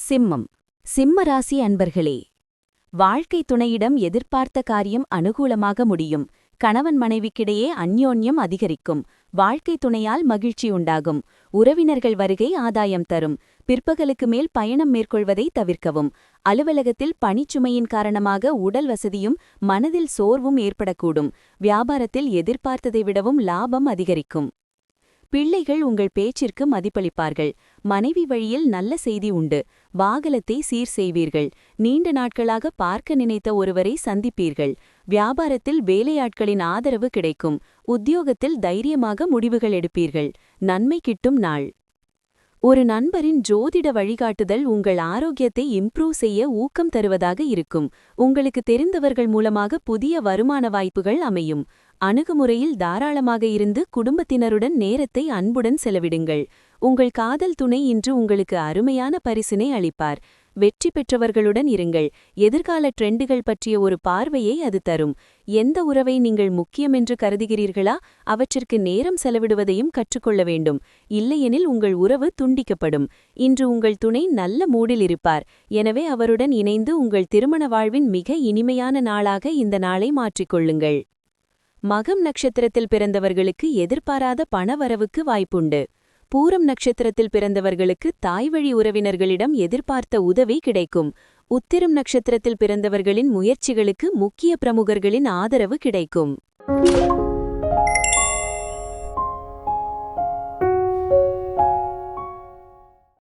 சிம்மம். சிம்ம ராசி அன்பர்களே, வாழ்க்கை துணையிடம் எதிர்பார்த்த காரியம் அனுகூலமாக முடியும். கணவன் மனைவிக்கிடையே அந்யோன்யம் அதிகரிக்கும். வாழ்க்கை துணையால் மகிழ்ச்சி உண்டாகும். உறவினர்கள் வருகை ஆதாயம் தரும். பிற்பகலுக்கு மேல் பயணம் மேற்கொள்வதை தவிர்க்கவும். அலுவலகத்தில் பணிச்சுமையின் காரணமாக உடல் வசதியும் மனதில் சோர்வும் ஏற்படக்கூடும். வியாபாரத்தில் எதிர்பார்த்ததை விடவும் லாபம் அதிகரிக்கும். பிள்ளைகள் உங்கள் பேச்சிற்கு மதிப்பளிப்பார்கள். மனைவி வழியில் நல்ல செய்தி உண்டு. வாகனத்தை சீர் செய்வீர்கள். நீண்ட நாட்களாக பார்க்க நினைத்த ஒருவரை சந்திப்பீர்கள். வியாபாரத்தில் வேலையாட்களின் ஆதரவு கிடைக்கும். உத்தியோகத்தில் தைரியமாக முடிவுகள் எடுப்பீர்கள். நன்மை கிட்டும் நாள். ஒரு நண்பரின் ஜோதிட வழிகாட்டுதல் உங்கள் ஆரோக்கியத்தை இம்ப்ரூவ் செய்ய ஊக்கம் தருவதாக இருக்கும். உங்களுக்கு தெரிந்தவர்கள் மூலமாக புதிய வருமான வாய்ப்புகள் அமையும். அணுகுமுறையில் தாராளமாக இருந்து குடும்பத்தினருடன் நேரத்தை அன்புடன் செலவிடுங்கள். உங்கள் காதல் துணை இன்று உங்களுக்கு அருமையான பரிசினை அளிப்பார். வெற்றி பெற்றவர்களுடன் இருங்கள். எதிர்கால ட்ரெண்டுகள் பற்றிய ஒரு பார்வையை அது தரும். எந்த உறவை நீங்கள் முக்கியமென்று கருதுகிறீர்களா, அவற்றிற்கு நேரம் செலவிடுவதையும் கற்றுக்கொள்ள வேண்டும். இல்லையெனில் உங்கள் உறவு துண்டிக்கப்படும். இன்று உங்கள் துணை நல்ல மூடில் இருப்பார். எனவே அவருடன் இணைந்து உங்கள் திருமண வாழ்வின் மிக இனிமையான நாளாக இந்த நாளை மாற்றிக்கொள்ளுங்கள். மகம் நட்சத்திரத்தில் பிறந்தவர்களுக்கு எதிர்பாராத பணவரவுக்கு வாய்ப்புண்டு. பூரம் நட்சத்திரத்தில் பிறந்தவர்களுக்கு தாய்வழி உறவினர்களிடம் எதிர்பார்த்த உதவி கிடைக்கும். உத்திரம் நட்சத்திரத்தில் பிறந்தவர்களின் முயற்சிகளுக்கு முக்கிய பிரமுகர்களின் ஆதரவு கிடைக்கும்.